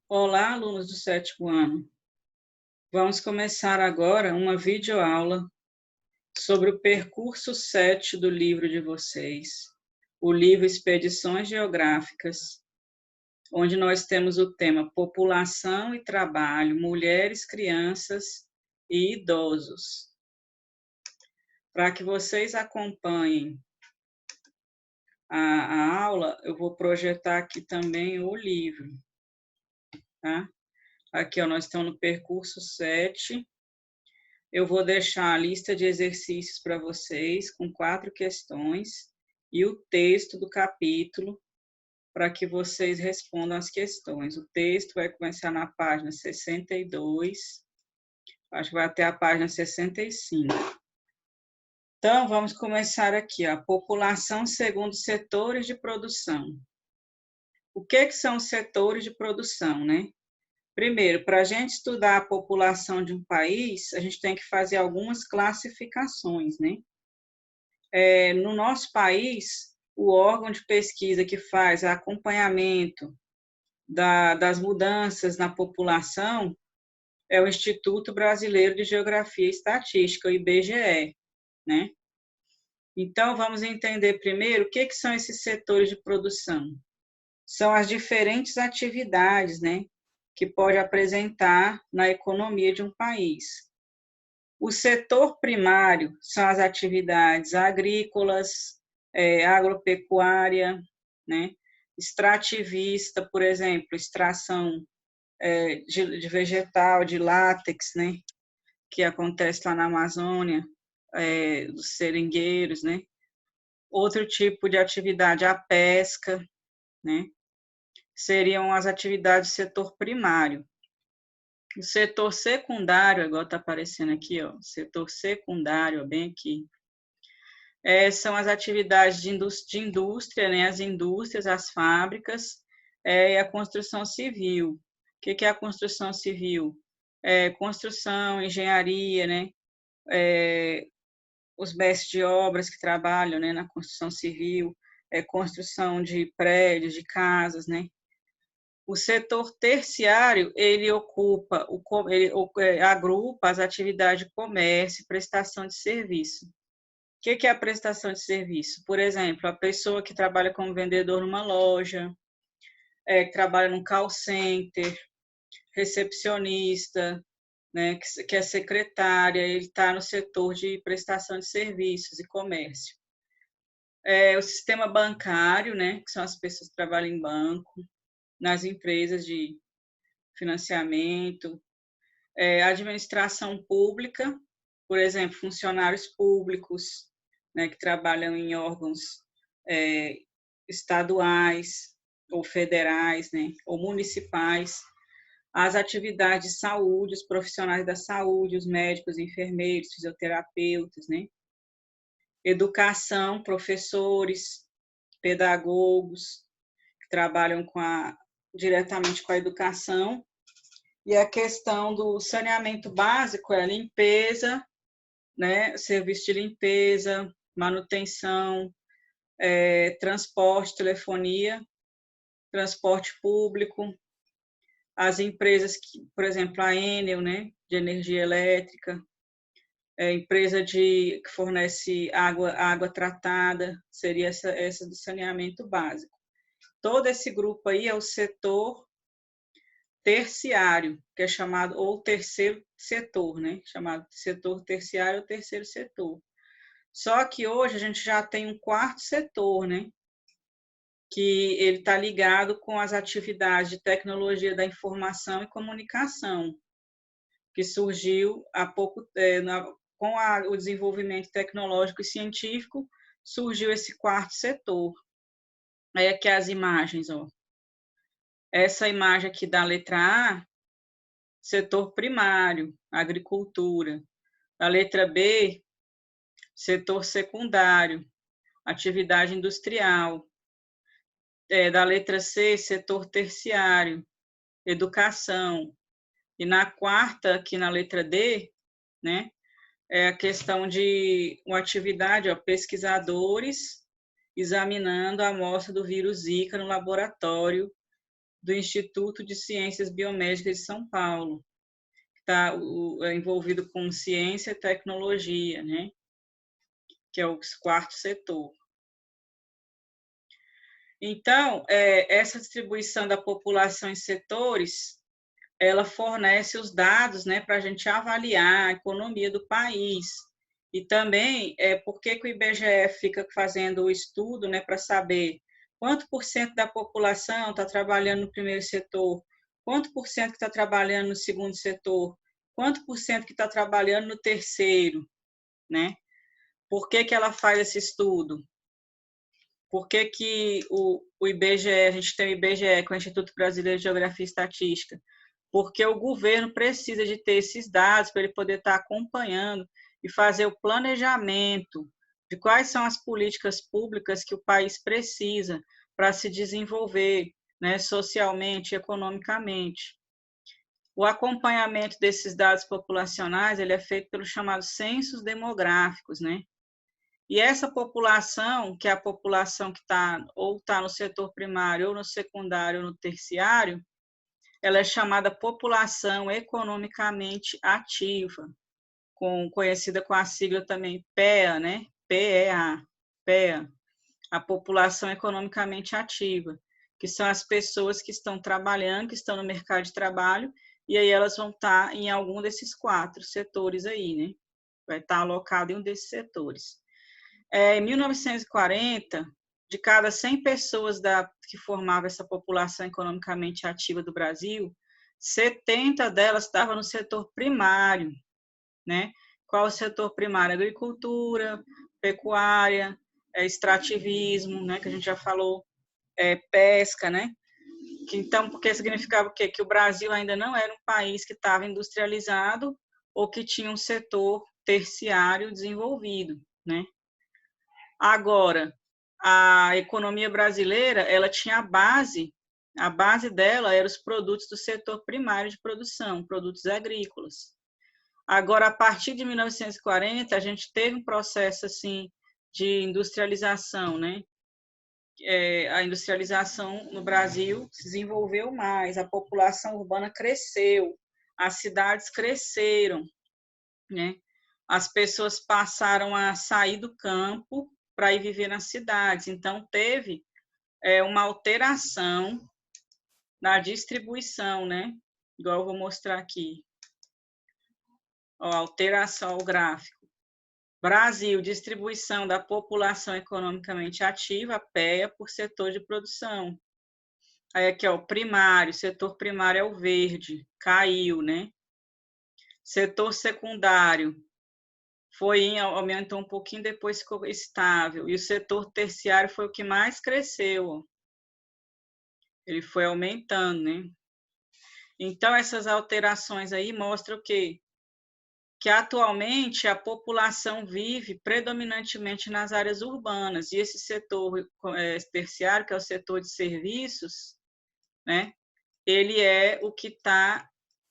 Olá, alunos do sétimo ano. Vamos começar agora uma videoaula sobre o percurso 7 do livro de vocês, o livro Expedições Geográficas, onde nós temos o tema População e Trabalho, Mulheres, Crianças e Idosos. Para que vocês acompanhem a aula, eu vou projetar aqui também o livro, tá? Aqui, ó, nós estamos no percurso 7. Eu vou deixar a lista de exercícios para vocês, com 4 questões, e o texto do capítulo, para que vocês respondam as questões. O texto vai começar na página 62, acho que vai até a página 65. Então, vamos começar aqui, a população segundo setores de produção. O que são os setores de produção, né? Primeiro, para a gente estudar a população de um país, a gente tem que fazer algumas classificações, né? No nosso país, o órgão de pesquisa que faz acompanhamento das mudanças na população é o Instituto Brasileiro de Geografia e Estatística, o IBGE, né? Então, vamos entender primeiro o que são esses setores de produção. São as diferentes atividades, né, que pode apresentar na economia de um país. O setor primário são as atividades agrícolas, agropecuária, né, extrativista, por exemplo, extração de vegetal, de látex, né, que acontece lá na Amazônia, dos seringueiros, né. Outro tipo de atividade, a pesca, né, seriam as atividades do setor primário. O setor secundário, igual está aparecendo aqui, ó, setor secundário, ó, bem aqui, são as atividades de indústria, né, as indústrias, as fábricas, e a construção civil. O que é a construção civil? Construção, engenharia, né, os mestres de obras que trabalham, né, na construção civil, construção de prédios, de casas, né. O setor terciário, ele agrupa as atividades de comércio e prestação de serviço. O que é a prestação de serviço? Por exemplo, a pessoa que trabalha como vendedor numa loja, que trabalha num call center, recepcionista, né, que é secretária, ele está no setor de prestação de serviços e comércio. O sistema bancário, né, que são as pessoas que trabalham em banco, nas empresas de financiamento, administração pública, por exemplo, funcionários públicos, né, que trabalham em órgãos estaduais ou federais, né, ou municipais, as atividades de saúde, os profissionais da saúde, os médicos, enfermeiros, fisioterapeutas, né, educação, professores, pedagogos, que trabalham diretamente com a educação, e a questão do saneamento básico é a limpeza, né, serviço de limpeza, manutenção, transporte, telefonia, transporte público, as empresas que, por exemplo, a Enel, né, de energia elétrica, empresa que fornece água tratada, seria essa do saneamento básico. Todo esse grupo aí é o setor terciário, que é chamado, ou terceiro setor, né? Chamado setor terciário ou terceiro setor. Só que hoje a gente já tem um quarto setor, né? Que ele está ligado com as atividades de tecnologia da informação e comunicação, que surgiu há pouco, com o desenvolvimento tecnológico e científico, surgiu esse quarto setor. Aí aqui as imagens, ó. Essa imagem aqui da letra A, setor primário, agricultura. A letra B, setor secundário, atividade industrial. Da letra C, setor terciário, educação. E na quarta, aqui na letra D, né, é a questão de uma atividade, ó, pesquisadores examinando a amostra do vírus Zika no laboratório do Instituto de Ciências Biomédicas de São Paulo, que está envolvido com ciência e tecnologia, né? Que é o quarto setor. Então, essa distribuição da população em setores, ela fornece os dados, né, para a gente avaliar a economia do país. E também, por que o IBGE fica fazendo o estudo, né, para saber quanto por cento da população está trabalhando no primeiro setor, quanto por cento que está trabalhando no segundo setor, quanto por cento que está trabalhando no terceiro, né? Por que ela faz esse estudo? Por que o IBGE, a gente tem o IBGE, que é o Instituto Brasileiro de Geografia e Estatística? Porque o governo precisa de ter esses dados para ele poder estar acompanhando e fazer o planejamento de quais são as políticas públicas que o país precisa para se desenvolver, né, socialmente e economicamente. O acompanhamento desses dados populacionais ele é feito pelos chamados censos demográficos, né? E essa população, que é a população que está no setor primário, ou no secundário, ou no terciário, ela é chamada população economicamente ativa, conhecida com a sigla também PEA, né? PEA, PEA, a população economicamente ativa, que são as pessoas que estão trabalhando, que estão no mercado de trabalho, e aí elas vão estar em algum desses 4 setores aí, né? Vai estar alocado em um desses setores. Em 1940, de cada 100 pessoas que formavam essa população economicamente ativa do Brasil, 70 delas estavam no setor primário, né? Qual é o setor primário? Agricultura, pecuária, extrativismo, né? Que a gente já falou, pesca, né? Então, porque significava o quê? Que o Brasil ainda não era um país que estava industrializado ou que tinha um setor terciário desenvolvido, né? Agora, a economia brasileira, ela tinha a base dela eram os produtos do setor primário de produção, produtos agrícolas. Agora, a partir de 1940, a gente teve um processo assim de industrialização, né? A industrialização no Brasil se desenvolveu mais, a população urbana cresceu, as cidades cresceram, né? As pessoas passaram a sair do campo para ir viver nas cidades. Então, teve uma alteração na distribuição, né? Igual eu vou mostrar aqui. Ó, alteração ao gráfico. Brasil, distribuição da população economicamente ativa, PEA, por setor de produção. Aí aqui, ó, primário, setor primário é o verde, caiu, né? Setor secundário, aumentou um pouquinho, depois ficou estável. E o setor terciário foi o que mais cresceu. Ele foi aumentando, né? Então, essas alterações aí mostram o quê? Que atualmente a população vive predominantemente nas áreas urbanas. E esse setor terciário, que é o setor de serviços, né? Ele é o que está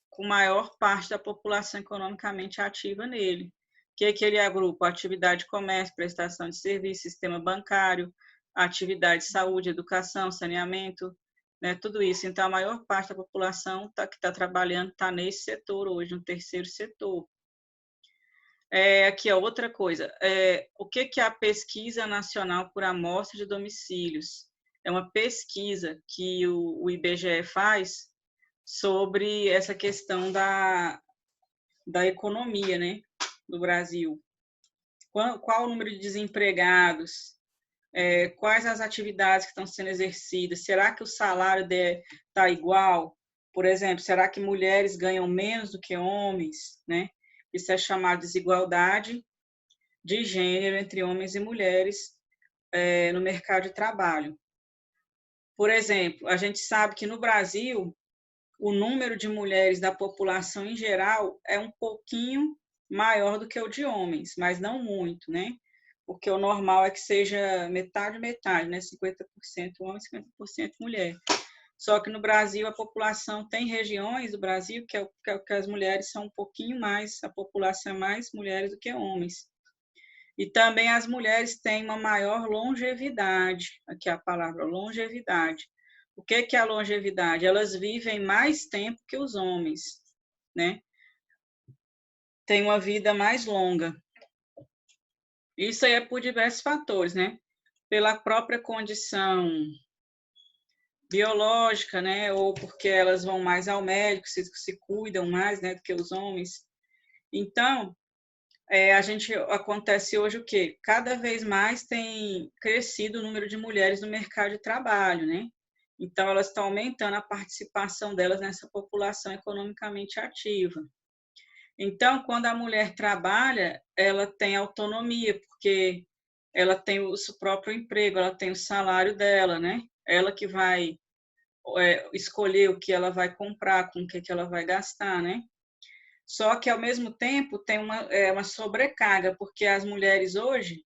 com maior parte da população economicamente ativa nele. Que ele agrupa? Atividade de comércio, prestação de serviço, sistema bancário, atividade de saúde, educação, saneamento, né, tudo isso. Então, a maior parte da população que está trabalhando está nesse setor hoje, no terceiro setor. Aqui, ó, outra coisa. O que é a Pesquisa Nacional por Amostra de Domicílios? É uma pesquisa que o IBGE faz sobre essa questão da economia, né, do Brasil. Qual o número de desempregados? Quais as atividades que estão sendo exercidas? Será que o salário está igual? Por exemplo, será que mulheres ganham menos do que homens, né? Isso é chamado de desigualdade de gênero entre homens e mulheres no mercado de trabalho. Por exemplo, a gente sabe que no Brasil o número de mulheres da população em geral é um pouquinho maior do que o de homens, mas não muito, né? Porque o normal é que seja metade, né? 50% homem, 50% mulher. Só que no Brasil a população tem regiões do Brasil que as mulheres são um pouquinho mais, a população é mais mulheres do que homens. E também as mulheres têm uma maior longevidade, aqui é a palavra longevidade, O que é a longevidade? Elas vivem mais tempo que os homens, né? Tem uma vida mais longa. Isso aí é por diversos fatores, né? Pela própria condição biológica, né? Ou porque elas vão mais ao médico, se cuidam mais, né, do que os homens. Então, acontece hoje o quê? Cada vez mais tem crescido o número de mulheres no mercado de trabalho, né? Então, elas estão aumentando a participação delas nessa população economicamente ativa. Então, quando a mulher trabalha, ela tem autonomia, porque ela tem o seu próprio emprego, ela tem o salário dela, né? Ela que vai escolher o que ela vai comprar, com o que ela vai gastar, né? Só que, ao mesmo tempo, tem uma sobrecarga, porque as mulheres hoje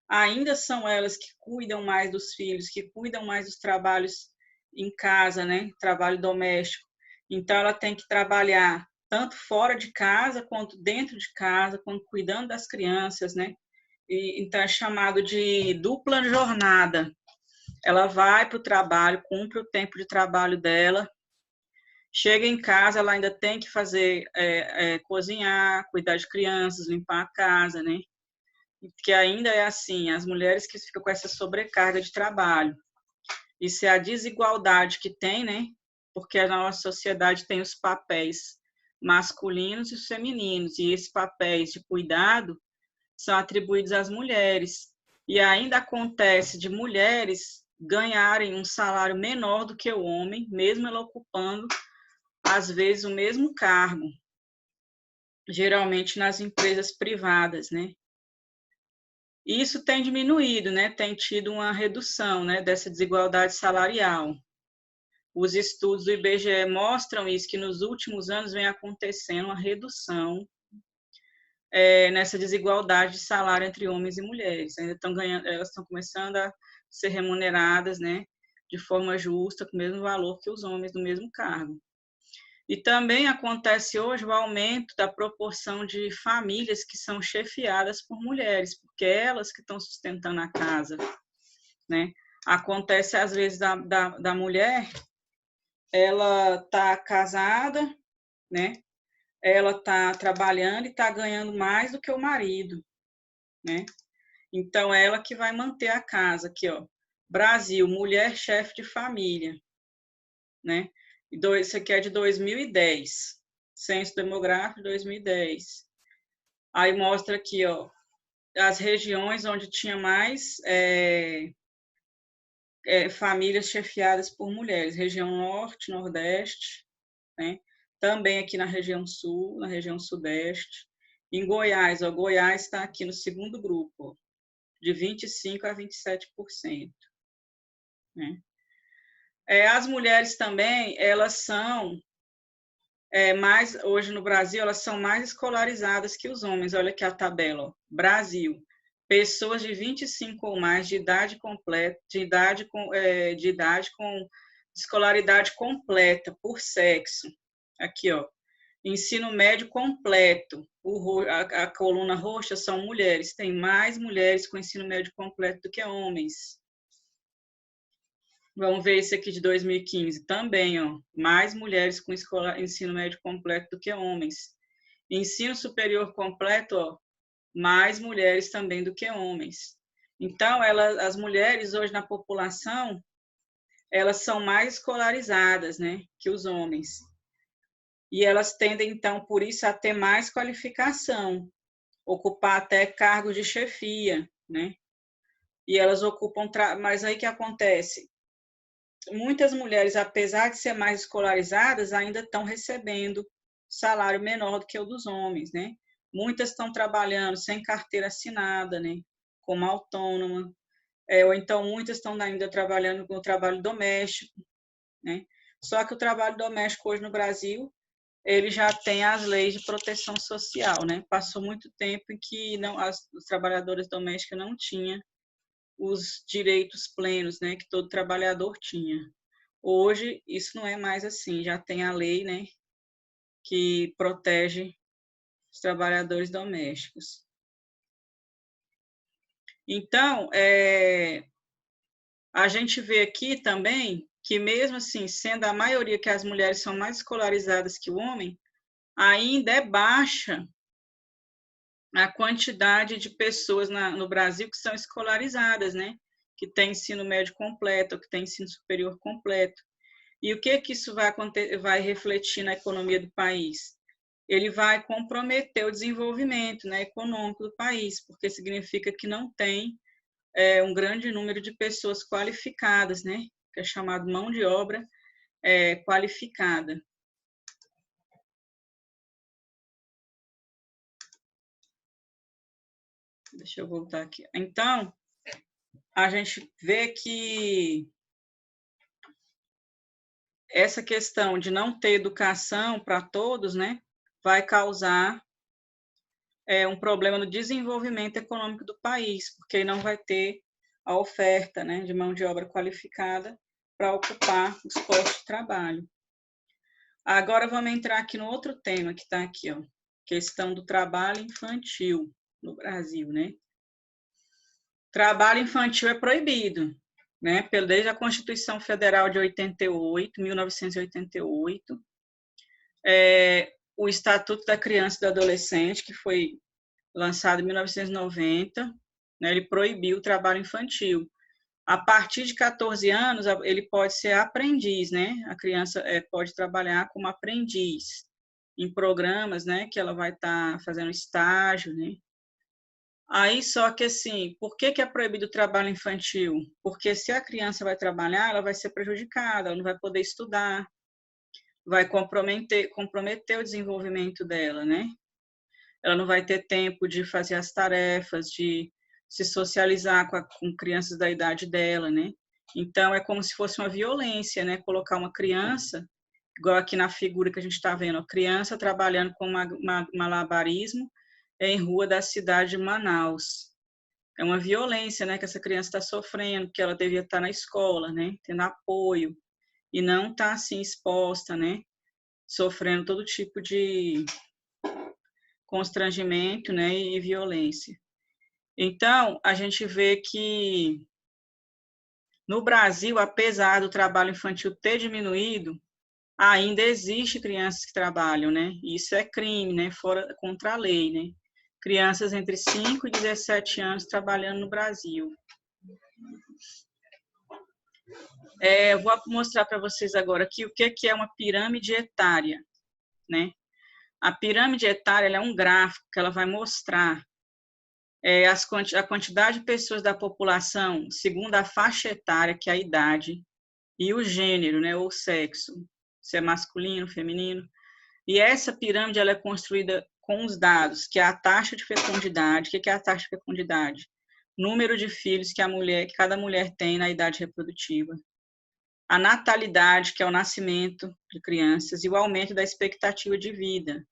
ainda são elas que cuidam mais dos filhos, que cuidam mais dos trabalhos em casa, né? Trabalho doméstico. Então, ela tem que trabalhar tanto fora de casa, quanto dentro de casa, quanto cuidando das crianças, né? Então, é chamado de dupla jornada. Ela vai para o trabalho, cumpre o tempo de trabalho dela, chega em casa, ela ainda tem que fazer, cozinhar, cuidar de crianças, limpar a casa, né? Que ainda é assim, as mulheres que ficam com essa sobrecarga de trabalho. Isso é a desigualdade que tem, né? Porque a nossa sociedade tem os papéis masculinos e os femininos, e esses papéis de cuidado são atribuídos às mulheres. E ainda acontece de mulheres ganharem um salário menor do que o homem, mesmo ela ocupando, às vezes, o mesmo cargo, geralmente nas empresas privadas, né? Isso tem diminuído, né? Tem tido uma redução, né, dessa desigualdade salarial. Os estudos do IBGE mostram isso, que nos últimos anos vem acontecendo uma redução nessa desigualdade de salário entre homens e mulheres. Ainda estão ganhando, elas estão começando a ser remuneradas, né, de forma justa, com o mesmo valor que os homens do mesmo cargo. E também acontece hoje o aumento da proporção de famílias que são chefiadas por mulheres, porque é elas que estão sustentando a casa, né? Acontece, às vezes, da mulher, ela está casada, né? Ela está trabalhando e está ganhando mais do que o marido, né? Então, é ela que vai manter a casa. Aqui, ó, Brasil, mulher chefe de família, né? Isso aqui é de 2010, Censo Demográfico de 2010. Aí mostra aqui, ó, as regiões onde tinha mais famílias chefiadas por mulheres, região norte, nordeste, né? Também aqui na região sul, na região sudeste. Em Goiás, ó, Goiás está aqui no segundo grupo, ó, de 25% a 27%. Né? As mulheres também, elas são mais, hoje no Brasil, elas são mais escolarizadas que os homens. Olha aqui a tabela, ó. Brasil, pessoas de 25 ou mais de idade completa, de idade com escolaridade completa por sexo. Aqui, ó, ensino médio completo. A coluna roxa são mulheres. Tem mais mulheres com ensino médio completo do que homens. Vamos ver esse aqui de 2015. Também, ó, mais mulheres com ensino médio completo do que homens. Ensino superior completo, ó, mais mulheres também do que homens. Então, as mulheres hoje na população, elas são mais escolarizadas, né, que os homens. E elas tendem, então, por isso, a ter mais qualificação, ocupar até cargo de chefia, né? E elas ocupam, mas aí que acontece? Muitas mulheres, apesar de ser mais escolarizadas, ainda estão recebendo salário menor do que o dos homens, né? Muitas estão trabalhando sem carteira assinada, né? Como autônoma, ou então muitas estão ainda trabalhando no trabalho doméstico, né? Só que o trabalho doméstico hoje no Brasil, ele já tem as leis de proteção social, né? Passou muito tempo em que os trabalhadores domésticos não tinham os direitos plenos, né, que todo trabalhador tinha. Hoje, isso não é mais assim, já tem a lei, né, que protege os trabalhadores domésticos. Então, a gente vê aqui também que mesmo assim, sendo a maioria que as mulheres são mais escolarizadas que o homem, ainda é baixa a quantidade de pessoas no Brasil que são escolarizadas, né? Que tem ensino médio completo, ou que tem ensino superior completo. E o que isso vai refletir na economia do país? Ele vai comprometer o desenvolvimento, né, econômico do país, porque significa que não tem um grande número de pessoas qualificadas, né, que é chamado mão de obra qualificada. Deixa eu voltar aqui. Então, a gente vê que essa questão de não ter educação para todos, né, vai causar um problema no desenvolvimento econômico do país, porque não vai ter a oferta, né, de mão de obra qualificada para ocupar os postos de trabalho. Agora vamos entrar aqui no outro tema que está aqui, ó, questão do trabalho infantil no Brasil, né? Trabalho infantil é proibido, né? Desde a Constituição Federal de 1988, o Estatuto da Criança e do Adolescente, que foi lançado em 1990, né, ele proibiu o trabalho infantil. A partir de 14 anos, ele pode ser aprendiz, né? A criança pode trabalhar como aprendiz em programas, né, que ela vai estar fazendo estágio, né? Aí, só que assim, por que é proibido o trabalho infantil? Porque se a criança vai trabalhar, ela vai ser prejudicada, ela não vai poder estudar, vai comprometer o desenvolvimento dela, né? Ela não vai ter tempo de fazer as tarefas, de se socializar com crianças da idade dela, né? Então, é como se fosse uma violência, né? Colocar uma criança, igual aqui na figura que a gente está vendo, a criança trabalhando com malabarismo em rua da cidade de Manaus. É uma violência, né? Que essa criança está sofrendo, porque ela devia estar na escola, né? Tendo apoio, e não está assim exposta, né? Sofrendo todo tipo de constrangimento, né, e violência. Então, a gente vê que no Brasil, apesar do trabalho infantil ter diminuído, ainda existe crianças que trabalham, né? Isso é crime, né? Fora contra a lei, né? Crianças entre 5 e 17 anos trabalhando no Brasil. Eu vou mostrar para vocês agora aqui o que é uma pirâmide etária, né? A pirâmide etária é um gráfico que ela vai mostrar a quantidade de pessoas da população segundo a faixa etária, que é a idade, e o gênero, né, ou sexo, se é masculino, feminino. E essa pirâmide ela é construída com os dados, que é a taxa de fecundidade. O que é a taxa de fecundidade? Número de filhos que cada mulher tem na idade reprodutiva. A natalidade, que é o nascimento de crianças, e o aumento da expectativa de vida,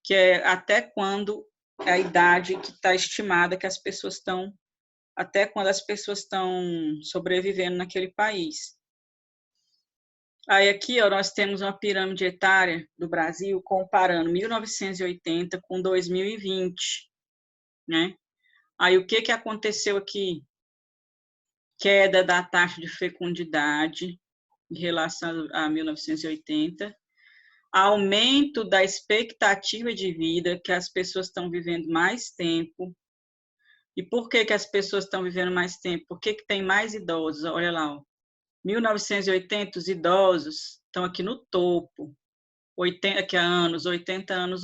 que é até quando a idade que está estimada que as pessoas estão, até quando as pessoas estão sobrevivendo naquele país. Aí aqui, ó, nós temos uma pirâmide etária do Brasil comparando 1980 com 2020, né? Aí o que aconteceu aqui? Queda da taxa de fecundidade em relação a 1980, aumento da expectativa de vida, que as pessoas estão vivendo mais tempo. E por que as pessoas estão vivendo mais tempo? Por que tem mais idosos? Olha lá, ó. 1980, os idosos estão aqui no topo, 80 anos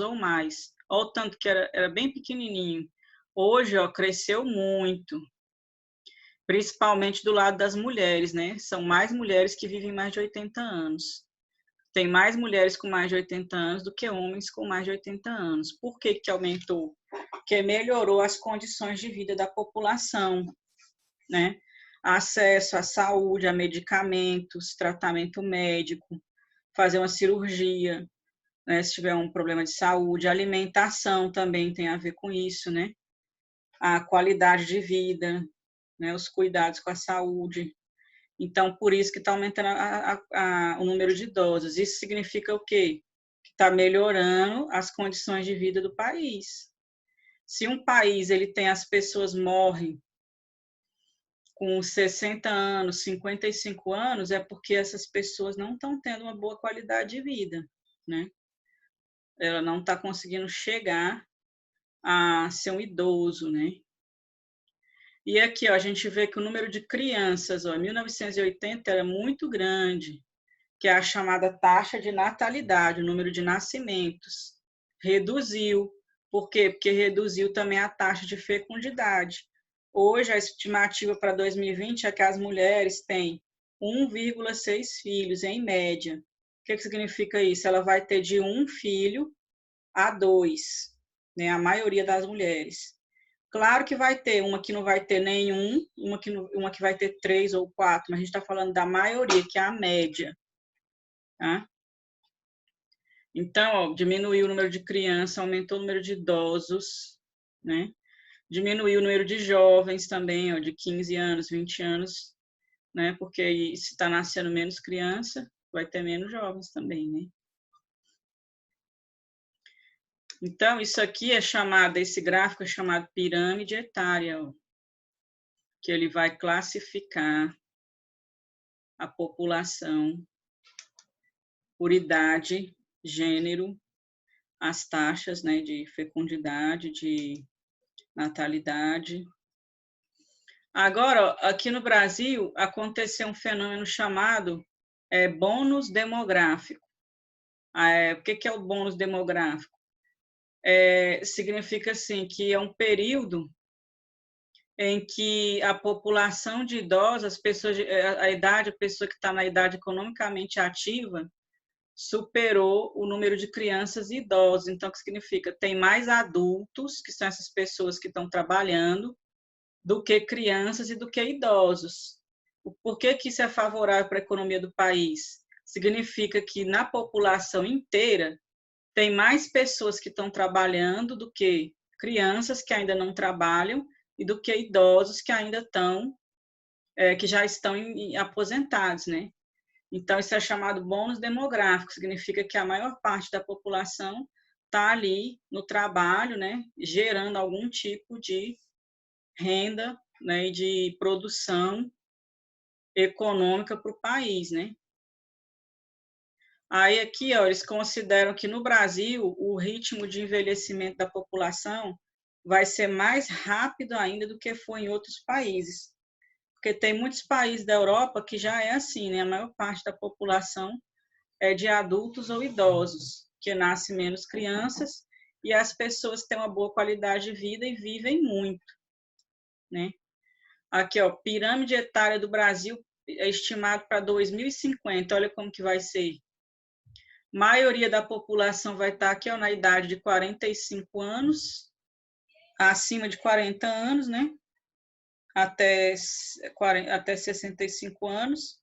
ou mais. Olha o tanto que era bem pequenininho. Hoje, ó, cresceu muito, principalmente do lado das mulheres, né? São mais mulheres que vivem mais de 80 anos. Tem mais mulheres com mais de 80 anos do que homens com mais de 80 anos. Por que aumentou? Porque melhorou as condições de vida da população, né? Acesso à saúde, a medicamentos, tratamento médico, fazer uma cirurgia, né? Se tiver um problema de saúde, alimentação também tem a ver com isso, né? A qualidade de vida, né? Os cuidados com a saúde. Então, por isso que está aumentando o número de idosos. Isso significa o quê? Que está melhorando as condições de vida do país. Se um país ele tem as pessoas morrem com 60 anos, 55 anos, é porque essas pessoas não estão tendo uma boa qualidade de vida, né? Ela não está conseguindo chegar a ser um idoso, né? E aqui, ó, a gente vê que o número de crianças, ó, em 1980 era muito grande, que é a chamada taxa de natalidade, o número de nascimentos. Reduziu. Por quê? Porque reduziu também a taxa de fecundidade. Hoje, a estimativa para 2020 é que as mulheres têm 1,6 filhos, em média. O que significa isso? Ela vai ter de 1 filho a 2, né? A maioria das mulheres. Claro que vai ter uma que não vai ter nenhum, uma que vai ter 3 ou 4, mas a gente está falando da maioria, que é a média. Tá? Então, ó, diminuiu o número de crianças, aumentou o número de idosos, né? Diminuiu o número de jovens também, ó, de 15 anos, 20 anos, né? Porque aí, se está nascendo menos criança, vai ter menos jovens também, né? Então, isso aqui é chamado, esse gráfico é chamado pirâmide etária, ó, que ele vai classificar a população por idade, gênero, as taxas, né, de fecundidade, de natalidade. Agora, aqui no Brasil, aconteceu um fenômeno chamado bônus demográfico. O que é o bônus demográfico? Significa assim que é um período em que a população de idosos, as pessoas, a pessoa que está na idade economicamente ativa, superou o número de crianças e idosos. Então, o que significa? Tem mais adultos, que são essas pessoas que estão trabalhando, do que crianças e do que idosos. Por que isso é favorável para a economia do país? Significa que na população inteira tem mais pessoas que estão trabalhando do que crianças que ainda não trabalham e do que idosos que ainda estão, que já estão aposentados, né? Então, isso é chamado bônus demográfico, significa que a maior parte da população está ali no trabalho, né, gerando algum tipo de renda, né, e de produção econômica para o país, né? Aí aqui, ó, eles consideram que no Brasil o ritmo de envelhecimento da população vai ser mais rápido ainda do que foi em outros países, porque tem muitos países da Europa que já é assim, né? A maior parte da população é de adultos ou idosos, que nasce menos crianças e as pessoas têm uma boa qualidade de vida e vivem muito, né? Aqui, ó, pirâmide etária do Brasil é estimado para 2050. Olha como que vai ser. A maioria da população vai estar aqui, ó, na idade de 45 anos, acima de 40 anos, né? Até 65 anos.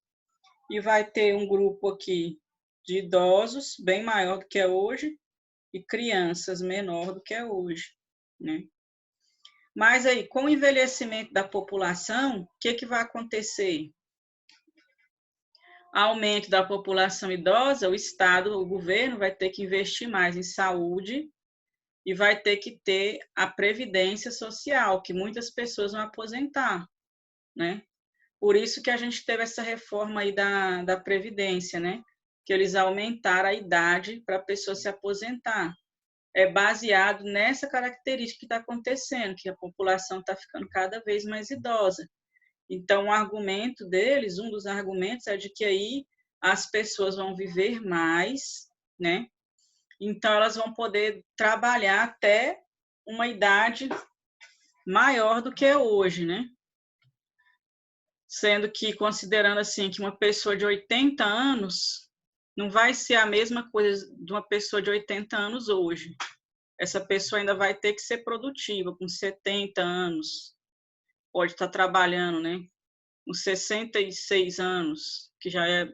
E vai ter um grupo aqui de idosos, bem maior do que é hoje, e crianças, menor do que é hoje, né? Mas aí, com o envelhecimento da população, o que vai acontecer? Aumento da população idosa, o Estado, o governo vai ter que investir mais em saúde e vai ter que ter a previdência social, que muitas pessoas vão aposentar, né? Por isso que a gente teve essa reforma aí da Previdência, né? Que eles aumentaram a idade para a pessoa se aposentar. É baseado nessa característica que está acontecendo, que a população está ficando cada vez mais idosa. Então, o argumento deles, um dos argumentos é de que aí as pessoas vão viver mais, né? Então, elas vão poder trabalhar até uma idade maior do que hoje, né? Sendo que, considerando assim, que uma pessoa de 80 anos não vai ser a mesma coisa de uma pessoa de 80 anos hoje. Essa pessoa ainda vai ter que ser produtiva, com 70 anos, pode estar trabalhando, né? Com 66 anos, que já é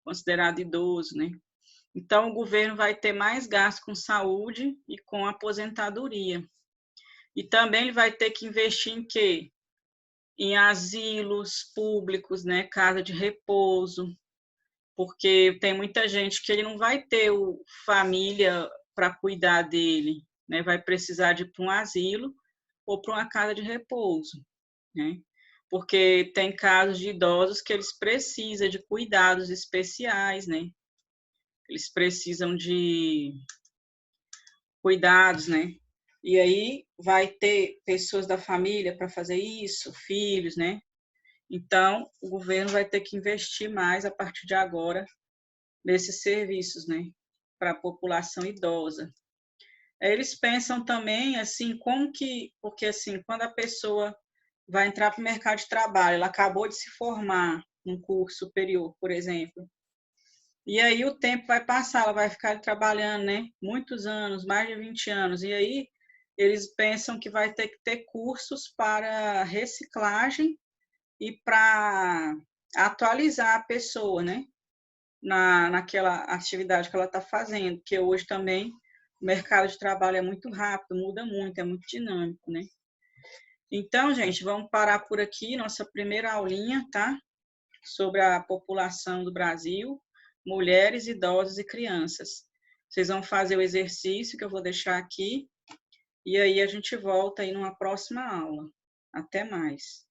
considerado idoso, né? Então, o governo vai ter mais gasto com saúde e com aposentadoria. E também ele vai ter que investir em quê? Em asilos públicos, né? Casa de repouso, porque tem muita gente que ele não vai ter família para cuidar dele, né? Vai precisar de ir para um asilo ou para uma casa de repouso, né? porque tem casos de idosos que eles precisam de cuidados especiais, né? Eles precisam de cuidados, né? E aí vai ter pessoas da família para fazer isso, filhos, né? Então, o governo vai ter que investir mais a partir de agora nesses serviços, né? Para a população idosa. Eles pensam também, assim, como que... Porque, assim, quando a pessoa vai entrar para o mercado de trabalho, ela acabou de se formar num curso superior, por exemplo, e aí o tempo vai passar, ela vai ficar trabalhando, né? Muitos anos, mais de 20 anos, e aí eles pensam que vai ter que ter cursos para reciclagem e para atualizar a pessoa, né? Naquela atividade que ela está fazendo, porque hoje também o mercado de trabalho é muito rápido, muda muito, é muito dinâmico, né? Então, gente, vamos parar por aqui, nossa primeira aulinha, tá? Sobre a população do Brasil, mulheres, idosos e crianças. Vocês vão fazer o exercício que eu vou deixar aqui, e aí a gente volta aí numa próxima aula. Até mais.